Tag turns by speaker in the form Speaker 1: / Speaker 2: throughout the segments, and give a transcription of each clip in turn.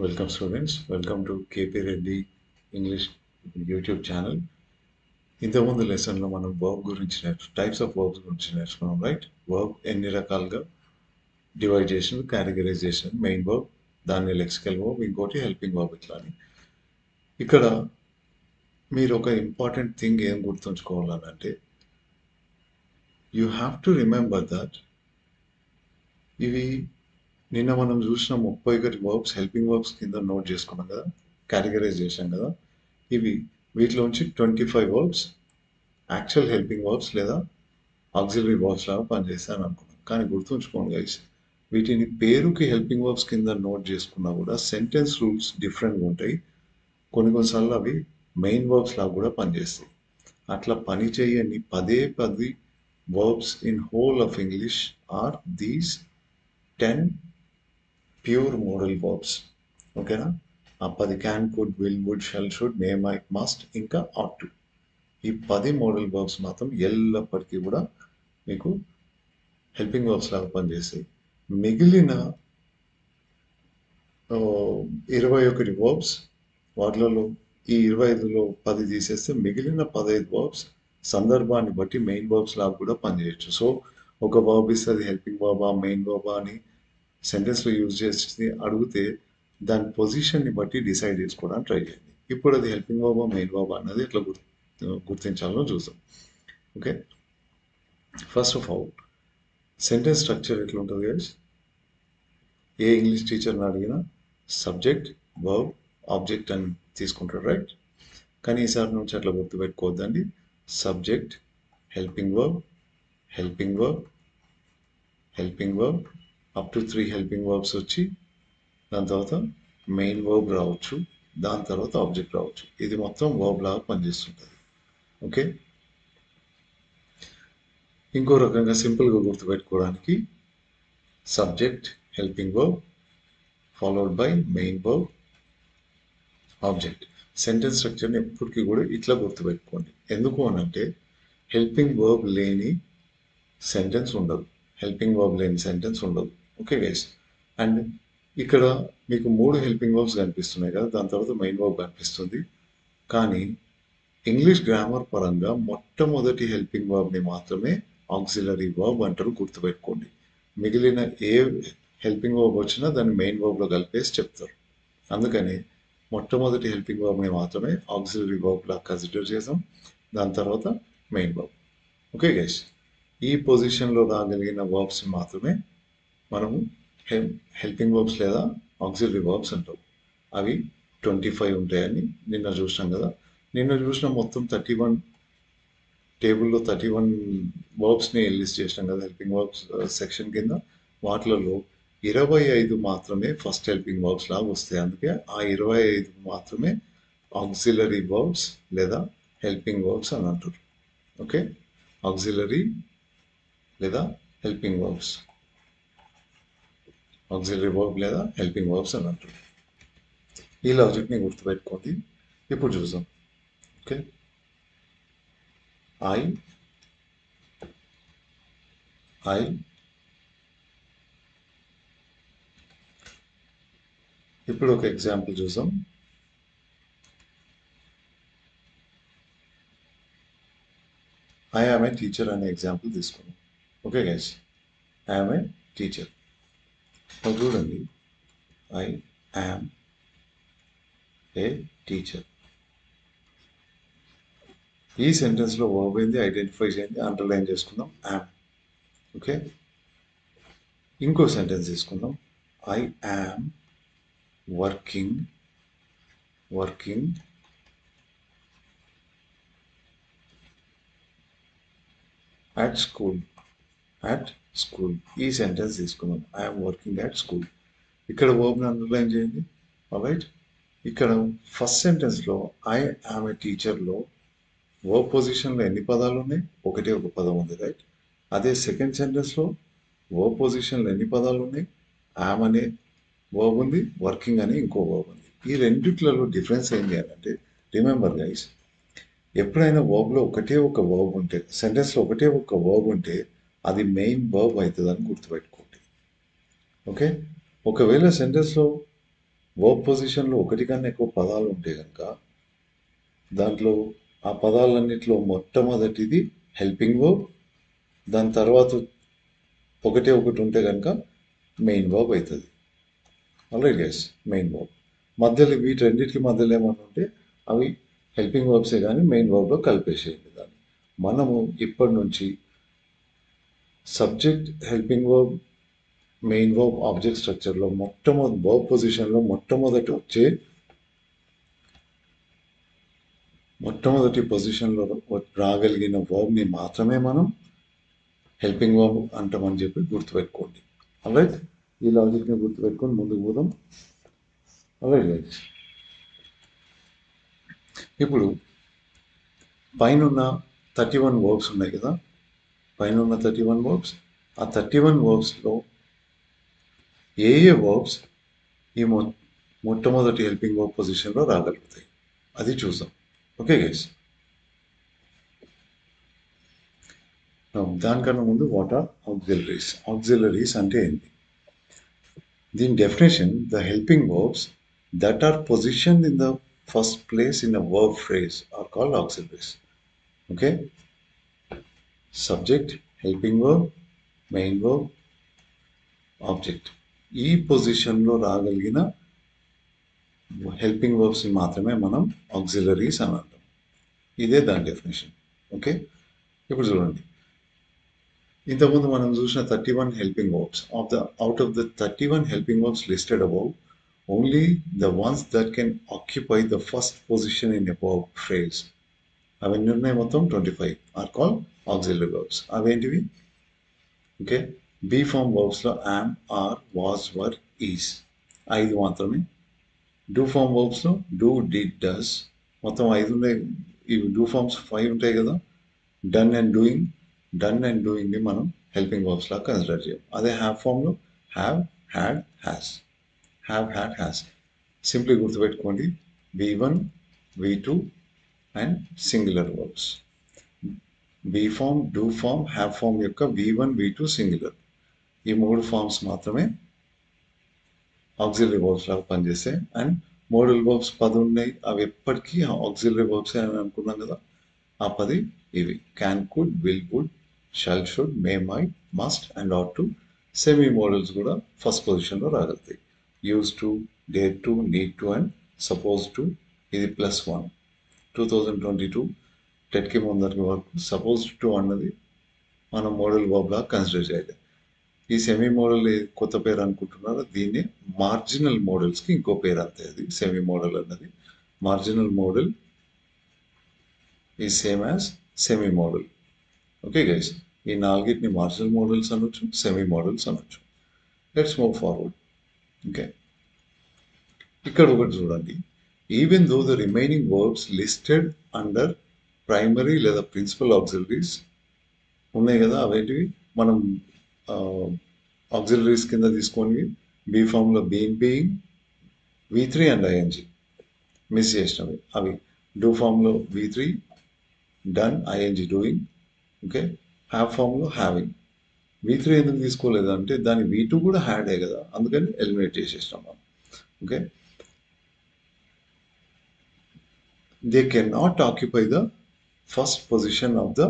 Speaker 1: Welcome students, welcome to KP Reddy English YouTube channel. ఇంతకుముందు లెసన్లో మనం వర్బ్ గురించి టైప్స్ ఆఫ్ వర్బ్స్ గురించి నేర్చుకున్నాం, రైట్? వర్బ్ ఎన్ని రకాలుగా డివైడ్ చేసిన, కేటగరైజేషన్, మెయిన్ వర్బ్, దాన్ని లెక్సికల్ వర్బ్, ఇంకోటి హెల్పింగ్ వర్బ్. ఇట్లా అని ఇక్కడ మీరు ఒక ఇంపార్టెంట్ థింగ్ ఏం గుర్తుంచుకోవాలంటే, you have to remember that ఇవి నిన్న మనం చూసిన 31 వర్బ్స్ హెల్పింగ్ వర్బ్స్ కింద నోట్ చేసుకున్నాం కదా, కేటగరైజ్ చేసాం కదా. వీటిలోంచి 25 వర్బ్స్ యాక్చువల్ హెల్పింగ్ వర్బ్స్ లేదా ఆక్సిలరీ వర్బ్స్ లాగా పనిచేస్తాను అనుకున్నాం. కానీ గుర్తుంచుకోండి గైస్, వీటిని పేరుకి హెల్పింగ్ వర్బ్స్ కింద నోట్ చేసుకున్నా కూడా సెంటెన్స్ రూల్స్ డిఫరెంట్గా ఉంటాయి. కొన్నిసార్లు అవి మెయిన్ వర్బ్స్ లాగా కూడా పనిచేస్తాయి. అట్లా పని చేయని 10 verbs in whole of English are these 10 pure modal verbs. ఓకేనా? ఆ 10 can, could, will, would, shall, should, may, might, must, ఇంకా ఆట్ టు. ఈ 10 మోడల్ వర్బ్స్ మాత్రం ఎల్లప్పటికీ కూడా మీకు హెల్పింగ్ వర్బ్స్ లాగా పనిచేస్తాయి. మిగిలిన 21 వర్బ్స్, వాటిలలో ఈ 25లో 10 తీసేస్తే మిగిలిన 15 వర్బ్స్ సందర్భాన్ని బట్టి మెయిన్ వర్బ్స్ లాగా కూడా పనిచేయచ్చు. సో ఒక వర్బ్ ఇస్తే అది హెల్పింగ్ వర్బా, మెయిన్ వర్బా అని సెంటెన్స్లో యూజ్ చేసి అడిగితే దాని పొజిషన్ని బట్టి డిసైడ్ చేసుకోవడానికి ట్రై చేయండి. ఇప్పుడు అది హెల్పింగ్ వర్బా, మెయిన్ వర్బా అన్నది ఎట్లా గుర్తించాలో చూద్దాం. Okay, first of all sentence structure ఎట్లా ఉంటుంది గైస్? ఏ ఇంగ్లీష్ టీచర్ని అడిగినా సబ్జెక్ట్, వర్బ్, ఆబ్జెక్ట్ అని తీసుకుంటారు, రైట్? కానీ ఈసారి నుంచి అట్లా గుర్తుపెట్టుకోవద్దండి. Subject, helping verb, helping verb, helping verb, up to 3 helping verbs వచ్చి దాని తర్వాత మెయిన్ వర్బ్ రావచ్చు, దాని తర్వాత ఆబ్జెక్ట్ రావచ్చు. ఇది మొత్తం వర్బ్ లాగా పనిచేస్తుంటుంది. ఓకే, ఇంకో రకంగా సింపుల్గా గుర్తుపెట్టుకోవడానికి subject, helping verb followed by main verb, object. Sentence స్ట్రక్చర్ని ఎప్పటికీ కూడా ఇట్లా గుర్తుపెట్టుకోండి. ఎందుకు అనంటే హెల్పింగ్ వర్బ్ లేని సెంటెన్స్ ఉండదు, హెల్పింగ్ వర్బ్ లేని సెంటెన్స్ ఉండదు. ఓకే గైస్, అండ్ ఇక్కడ మీకు 3 హెల్పింగ్ వర్బ్స్ కనిపిస్తున్నాయి కదా, దాని తర్వాత మెయిన్ వర్బ్ కనిపిస్తుంది. కానీ ఇంగ్లీష్ గ్రామర్ పరంగా మొట్టమొదటి హెల్పింగ్ వర్బ్ని మాత్రమే ఆక్సిలరీ వర్బ్ అంటారు, గుర్తుపెట్టుకోండి. మిగిలిన ఏ హెల్పింగ్ వర్బ్ వచ్చినా దాన్ని మెయిన్ వర్బ్లో కలిపేసి చెప్తారు. అందుకని మొట్టమొదటి హెల్పింగ్ వర్బ్ని మాత్రమే ఆక్సిలరీ వర్బ్లా కన్సిడర్ చేసాం, దాని తర్వాత మెయిన్ వర్బ్. ఓకే గైస్, ఈ పొజిషన్లో రాగలిగిన వర్బ్స్ మాత్రమే మనము హెల్పింగ్ వర్బ్స్ లేదా ఆక్సిలరీ వర్బ్స్ అంటాం. అవి 25 ఉంటాయని నిన్న చూసినాం కదా. నిన్న చూసిన మొత్తం 31 టేబుల్లో 31 వర్బ్స్ని లిస్ట్ చేసినాం కదా హెల్పింగ్ వర్బ్స్ సెక్షన్ కింద. వాటిలలో 25 మాత్రమే ఫస్ట్ హెల్పింగ్ వర్బ్స్ లాగా వస్తాయి. అందుకే ఆ 25 మాత్రమే ఆక్సిలరీ వర్బ్స్ లేదా హెల్పింగ్ వర్బ్స్ అని అంటారు. ఓకే, ఆక్సిలరీ లేదా హెల్పింగ్ వర్బ్స్, ఆక్సిలరీ వర్బ్ లేదా హెల్పింగ్ వర్బ్స్ అని అంటారు. ఈ లాజిక్ని గుర్తుపెట్టుకోండి. ఇప్పుడు చూద్దాం. ఓకే, ఐ ఇప్పుడు ఒక ఎగ్జాంపుల్ చూద్దాం. ఐ యామ్ ఏ టీచర్ అనే ఎగ్జాంపుల్ తీసుకున్నాం. Okay guys, I am a teacher. చూడండి, ఐ యామ్ ఏ టీచర్. ఈ సెంటెన్స్లో వర్బ్ ఏంది ఐడెంటిఫై చేయండి, అండర్లైన్ చేసుకుందాం, యామ్. ఓకే, ఇంకో సెంటెన్స్ తీసుకుందాం. I am working at school. ఈ సెంటెన్స్ తీసుకుందాం, ఐఎమ్ వర్కింగ్ అట్ స్కూల్. ఇక్కడ వర్బ్ని అండర్లైన్ చేయండి. రైట్, ఇక్కడ ఫస్ట్ సెంటెన్స్లో ఐ యామ్ ఏ టీచర్లో వర్బ్ పొజిషన్లో ఎన్ని పదాలు ఉన్నాయి? ఒకటే ఒక పదం ఉంది, రైట్? అదే సెకండ్ సెంటెన్స్లో వర్బ్ పొజిషన్లో ఎన్ని పదాలు ఉన్నాయి? యామ్ అనే వర్బ్ ఉంది, వర్కింగ్ అనే ఇంకో వర్బ్ ఉంది. ఈ రెండిట్లలో డిఫరెన్స్ ఏంటి అంటే, రిమెంబర్ గైస్, ఎప్పుడైనా వర్బ్లో ఒకటే ఒక వర్బ్ ఉంటే, సెంటెన్స్లో ఒకటే ఒక వర్బ్ ఉంటే అది మెయిన్ వర్బ్ అవుతుందని గుర్తుపెట్టుకోండి. ఓకే, ఒకవేళ సెంటెన్స్లో వర్బ్ పొజిషన్లో ఒకటి కన్నా ఎక్కువ పదాలు ఉంటే కనుక దాంట్లో ఆ పదాలన్నిటిలో మొట్టమొదటిది హెల్పింగ్ వర్బ్, దాని తర్వాత ఒకటే ఒకటి ఉంటే కనుక మెయిన్ వర్బ్ అవుతుంది. Alright guys, main verb. మధ్యలో వీటన్నిటికి మధ్యలో ఏమన్నా ఉంటే అవి హెల్పింగ్ వర్బ్సే కానీ మెయిన్ వర్బ్లో కలిపేసేయండి దాన్ని. మనము ఇప్పటి నుంచి subject, helping verb, main verb, object స్ట్రక్చర్లో మొట్టమొదటి వర్బ్ పొజిషన్లో మొట్టమొదటి పొజిషన్లో రాగలిగిన వర్బ్ని మాత్రమే మనం హెల్పింగ్ వర్బ్ అంటామని చెప్పి గుర్తుపెట్టుకోండి. ఆల్రైట్, ఈ లాజిక్ని గుర్తుపెట్టుకొని ముందుకు పోదాం. ఆల్రైట్, ఇప్పుడు పైన 31 వర్బ్స్ ఉన్నాయి కదా, పైన 31 వర్బ్స్, ఆ 31 వర్బ్స్లో ఏ వర్బ్స్ ఈ మొట్టమొదటి హెల్పింగ్ వర్బ్ పొజిషన్లో రాగలుగుతాయి అది చూద్దాం. ఓకే గైస్, దానికన్నా ముందు వాట్ ఆర్ ఆక్సిలరీస్? ఆక్సిలరీస్ అంటే ఏంటి? దీని definition: the helping verbs that are positioned in the first place in a verb phrase are called auxiliaries. Okay, subject, helping verb, main verb, object, ఈ పొజిషన్లో రాగలిగిన helping వర్బ్స్ని మాత్రమే మనం auxiliaries అని అంటాం. ఇదే దాని డెఫినేషన్. ఓకే, ఇప్పుడు చూడండి, ఇంతకుముందు మనం చూసిన 31 helping verbs, out of the 31 helping verbs listed above, only the ones that can occupy the first position in a verb phrase, అవన్నీ ఉన్నాయి మొత్తం 25, ఆర్ కాల్డ్ ఆక్సిలరీ వర్బ్స్. అవేంటివి? ఓకే, బీ ఫార్మ్ వర్బ్స్లో am, are, was, were, is 5 మాత్రమే. Do form వర్బ్స్లో do, did, does మొత్తం 5 ఉన్నాయి. ఇవి డూ ఫార్మ్స్ 5 ఉంటాయి కదా. డన్ అండ్ డూయింగ్ని మనం హెల్పింగ్ వర్బ్స్ లాగా కన్సిడర్ చేయం. అదే హ్యావ్ ఫామ్లో have, had, has, have, had, has. Simply గుర్తుపెట్టుకోండి, V1, V2 and singular verbs. Be form, do form, have form యొక్క V1, V2 సింగులర్, ఈ 3 ఫార్మ్స్ మాత్రమే ఆక్సిలరీ వర్బ్స్ లాగా పనిచేస్తాయి. అండ్ మోడల్ వర్బ్స్ 10 ఉన్నాయి, అవి ఎప్పటికీ ఆక్సిలరీ వర్బ్స్ అని అనుకున్నాం కదా. ఆ 10 ఇవి: can, could, will, would, shall, should, may, might, must and ought to. Semi modals కూడా ఫస్ట్ పొజిషన్లో రాగలుగుతాయి: use to, dare to, need to and suppose to. ఇది +1. 2022 టెట్కి ముందరికి వరకు సపోజ్ టు అన్నది మనం మోడల్ వర్బ్ లాగా కన్సిడర్ చేయాలి. ఈ సెమీ మోడల్ కొత్త పేరు అనుకుంటున్నారో, దీన్ని మార్జినల్ మోడల్స్కి ఇంకో పేరు అంతే. అది సెమీ మోడల్ అన్నది. Marginal model is same as semi model. Okay guys, ఈ 4ని మార్జినల్ మోడల్స్ అనొచ్చు, సెమీ మోడల్స్ అనొచ్చు. Let's move forward. ఓకే, ఇక్కడ ఒకటి చూడండి, even though the remaining verbs listed under primary లేదా ప్రిన్సిపల్ ఆక్సిలరీస్ ఉన్నాయి కదా, అవేంటివి మనం ఆక్సిలరీస్ కింద తీసుకొని బీ ఫామ్లో being, V3 and ING miss చేసినవి. అవి డూ ఫామ్లో V3, done, ING doing. Okay, have ఫామ్లో హ్యావింగ్. V3 ఎందుకు తీసుకోలేదు అంటే దాని V2 కూడా హ్యాడే కదా, అందుకని ఎలిమినేట్ చేసేసినాం మనం. Okay, they can not occupy the first position of the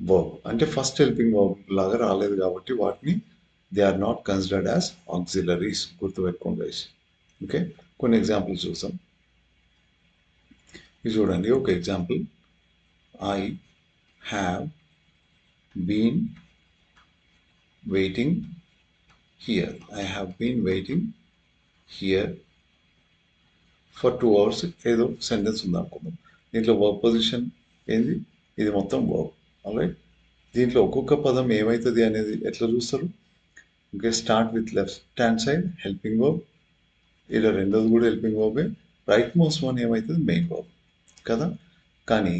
Speaker 1: verb, అంటే ఫస్ట్ హెల్పింగ్ వర్బ్ లాగా రాలేదు కాబట్టి వాటిని they are not considered as auxiliaries. గుర్తుపెట్టుకోండి గైస్. ఓకే, కొన్ని ఎగ్జాంపుల్స్ చూసాం. ఇది చూడండి, ఒక example: I have been waiting here. I have been waiting here for 2 hours. ఏదో సెంటెన్స్ ఉంది అనుకుందాం. దీంట్లో వర్బ్ పొజిషన్ ఏంది? ఇది మొత్తం వర్బ్. ఆల్రైట్, దీంట్లో ఒక్కొక్క పదం ఏమవుతుంది అనేది ఎట్లా చూస్తారు? Okay, start with left hand side helping verb, ఇలా రెండోది కూడా హెల్పింగ్ వర్బే. రైట్ మోస్ట్ వన్ ఏమవుతుంది? మెయిన్ వర్బ్ కదా. కానీ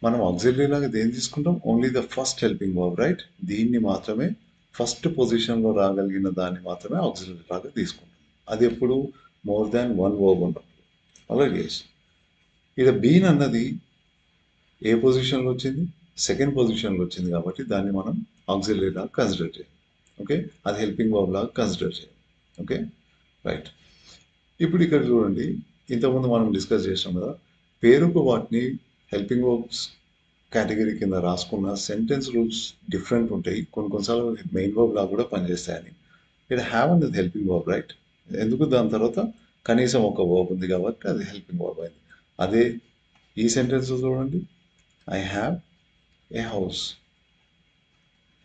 Speaker 1: మనం ఆక్సిలరీ లాగా దేన్ని తీసుకుంటాం? Only the first helping verb, right. దీన్ని మాత్రమే, ఫస్ట్ పొజిషన్లో రాగలిగిన దాన్ని మాత్రమే ఆక్సిలరీ లాగా తీసుకుంటాం. అది ఎప్పుడు? మోర్ దాన్ 1 వర్బ్ ఉన్నప్పుడు. అలాగే ఇక్కడ బీన్ అన్నది ఏ పొజిషన్లో వచ్చింది? సెకండ్ పొజిషన్లో వచ్చింది కాబట్టి దాన్ని మనం ఆక్సిలరీ లాగా కన్సిడర్ చేయాలి. ఓకే, అది హెల్పింగ్ వర్బ్ లాగా కన్సిడర్ చేయాలి. Okay, right. ఇప్పుడు ఇక్కడ చూడండి, ఇంతకుముందు మనం డిస్కస్ చేసాం కదా, పేరుకు వాటిని హెల్పింగ్ వర్బ్స్ కేటగిరీ కింద రాసుకున్న సెంటెన్స్ రూల్స్ డిఫరెంట్ ఉంటాయి. కొన్నిసార్లు మెయిన్ వర్బ్ లాగా కూడా పనిచేస్తాయని. ఇక్కడ హ్యావ్ అనేది హెల్పింగ్ వర్బ్, రైట్? ఎందుకు దాని తర్వాత కనీసం ఒక వర్బ్ ఉంది కాబట్టి అది హెల్పింగ్ వర్బ్ అయింది. అదే ఈ సెంటెన్స్ చూడండి, I have a house,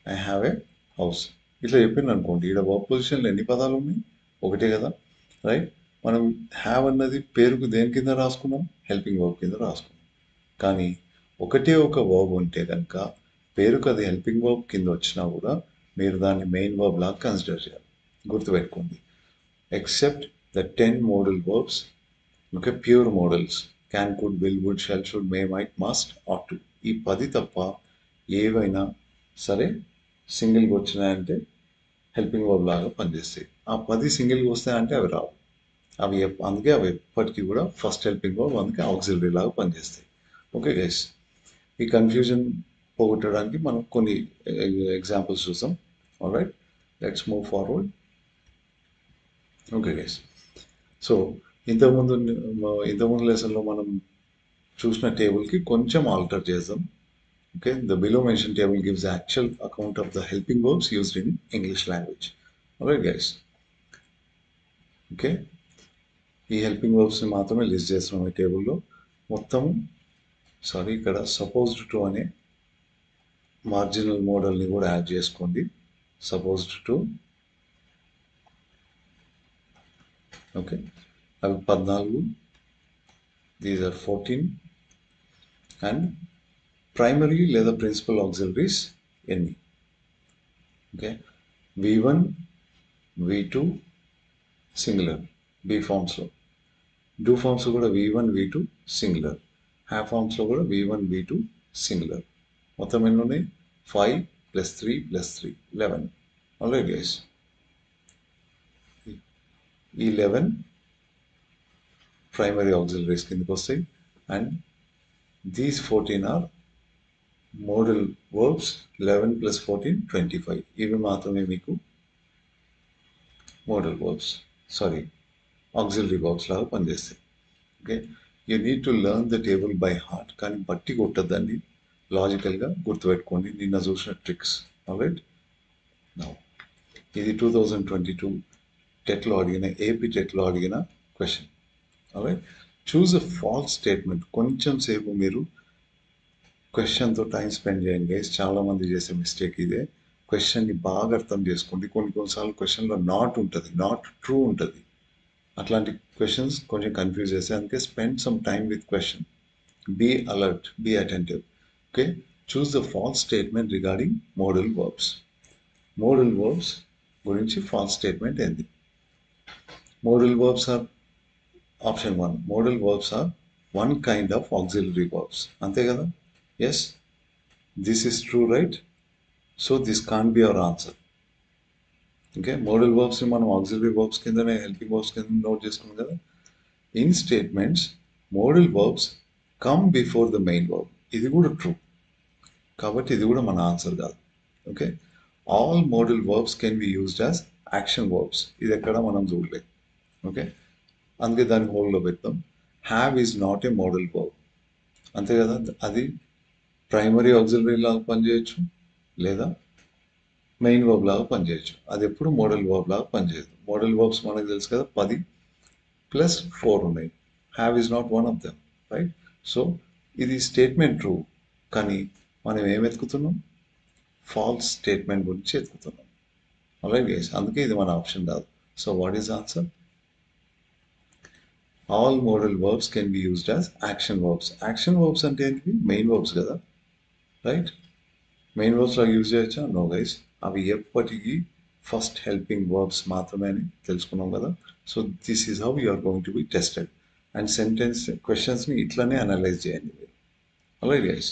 Speaker 1: I have a house. ఇట్లా చెప్పింది అనుకోండి, ఇక్కడ వర్బ్ పొజిషన్లో ఎన్ని పదాలు ఉన్నాయి? ఒకటే కదా, రైట్? మనం హ్యావ్ అన్నది పేరుకు దేని కింద రాసుకున్నాం? హెల్పింగ్ వర్బ్ కింద రాసుకున్నాం. కానీ ఒకటే ఒక వర్బ్ ఉంటే కనుక పేరుకు అది హెల్పింగ్ వర్బ్ కింద వచ్చినా కూడా మీరు దాన్ని మెయిన్ వర్బ్ లాగా కన్సిడర్ చేయాలి. గుర్తుపెట్టుకోండి. Except the 10 modal verbs, okay, pure modals, can, could, will, would, shall, should, may, might, must, ought to. ఈ 10 తప్ప ఏవైనా సరే సింగిల్గా వచ్చినాయంటే హెల్పింగ్ వర్బ్ లాగా పనిచేస్తాయి. ఆ 10 సింగిల్గా వస్తాయంటే అవి రావు. అందుకే అవి ఎప్పటికీ కూడా ఫస్ట్ హెల్పింగ్ వర్బ్, అందుకే ఆక్సిలరీ లాగా పనిచేస్తాయి. ఓకే గైస్, ఈ కన్ఫ్యూజన్ పోగొట్టడానికి మనం కొన్ని ఎగ్జాంపుల్స్ చూసాం. Alright, let's move forward. Okay guys, so ఇంతకుముందు ఇంతకుముందు లెసన్లో మనం చూసిన టేబుల్కి కొంచెం ఆల్టర్ చేద్దాం. Okay, the below mentioned table gives the actual account of the helping verbs used in English language. Alright guys, okay, ఈ హెల్పింగ్ వర్బ్స్ని మాత్రమే లిస్ట్ చేస్తున్నాం ఈ టేబుల్లో. మొత్తం సారీ, ఇక్కడ సపోజ్డ్ టు అనే మార్జినల్ మోడల్ని కూడా యాడ్ చేసుకోండి. సపోజ్డ్ టు, ఓకే, అవి 14, దీస్ ఆర్ 14, అండ్ ప్రైమరీ లేదా ప్రిన్సిపల్ ఆక్సిలరీస్ ఎన్ని? Okay, V1, V2 singular be ఫార్మ్స్లో, డూ ఫార్మ్స్లో కూడా V1, V2 సింగులర్, హ్యావ్ ఫార్మ్స్లో కూడా V1, V2 సింగులర్. మొత్తం ఎన్ని ఉన్నాయి? 5 + 3 + 3 11. ఆల్రైట్ గైస్, ఈ 11 ప్రైమరీ ఆక్సిలరీస్ కిందకి వస్తాయి. And these 14 are modal verbs. 11 + 14 25. ఇవి మాత్రమే మీకు modal verbs, sorry auxiliary verbs లాగా పనిచేస్తాయి. Okay, you need to learn the table by heart, కానీ బట్టి కొట్టద్దండి, లాజికల్గా గుర్తుపెట్టుకోండి నిన్న చూసిన ట్రిక్స్. ఆల్రైట్, నౌ ఇది 2022 టెట్లో అడిగిన, ఏపీ టెట్లో అడిగిన question. Alright, choose a false statement. కొంచెం సేపు మీరు క్వశ్చన్తో టైం స్పెండ్ చేయండి గైస్. చాలామంది చేసే మిస్టేక్ ఇదే. క్వశ్చన్ని బాగా అర్థం చేసుకోండి. కొన్నిసార్లు క్వశ్చన్లో నాట్ ఉంటుంది, నాట్ ట్రూ ఉంటుంది. అట్లాంటి క్వశ్చన్స్ కొంచెం కన్ఫ్యూజ్ చేస్తాయి. అందుకే spend some time with question. Be alert, be attentive. Okay, choose the false statement regarding modal verbs. Modal verbs గురించి ఫాల్స్ స్టేట్మెంట్ ఏంది? Modal verbs are, option 1, modal verbs are one kind of auxiliary verbs. అంతే కదా? Yes, this is true, right? So this can't be our answer. Okay, modal వర్బ్స్ని మనం auxiliary verbs కిందనే, helping verbs కింద note చేసుకున్నాం కదా. In statements modal verbs come before the main verb. ఇది కూడా ట్రూ, కాబట్టి ఇది కూడా మన ఆన్సర్ కాదు. Okay, all modal verbs can be used as action verbs. ఇది ఎక్కడ మనం చూడలేదు. ఓకే, అందుకే దాన్ని హోల్డ్లో పెడతాం. Have is not a model verb. అంతే కదా, అది ప్రైమరీ ఆక్సిలరీ లాగా పనిచేయచ్చు, లేదా మెయిన్ వర్బ్ లాగా పనిచేయచ్చు. అది ఎప్పుడు మోడల్ వర్బ్ లాగా పనిచేయదు. మోడల్ వర్బ్స్ మనకు తెలుసు కదా, 10 + 4 ఉన్నాయి. Have is not one of them, right? So ఇది స్టేట్మెంట్ ట్రూ, కానీ మనం ఏం వెతుకుతున్నాం? ఫాల్స్ స్టేట్మెంట్ గురించి వెతుకుతున్నాం. ఆల్రైట్ గైస్, అందుకే ఇది మన ఆప్షన్ కాదు. So what is answer? All modal verbs can be used as action verbs. Action verbs అంటే ఏంటి? మెయిన్ వర్బ్స్ కదా, రైట్? మెయిన్ వర్బ్స్ లాగా యూజ్ చేయొచ్చా? నో గైస్, అవి ఎప్పటికీ ఫస్ట్ హెల్పింగ్ వర్బ్స్ మాత్రమే అని తెలుసుకున్నాం కదా. So this is how you are going to be tested. And sentence క్వశ్చన్స్ని ఇట్లానే అనలైజ్ చేయండి మీరు. Alright guys.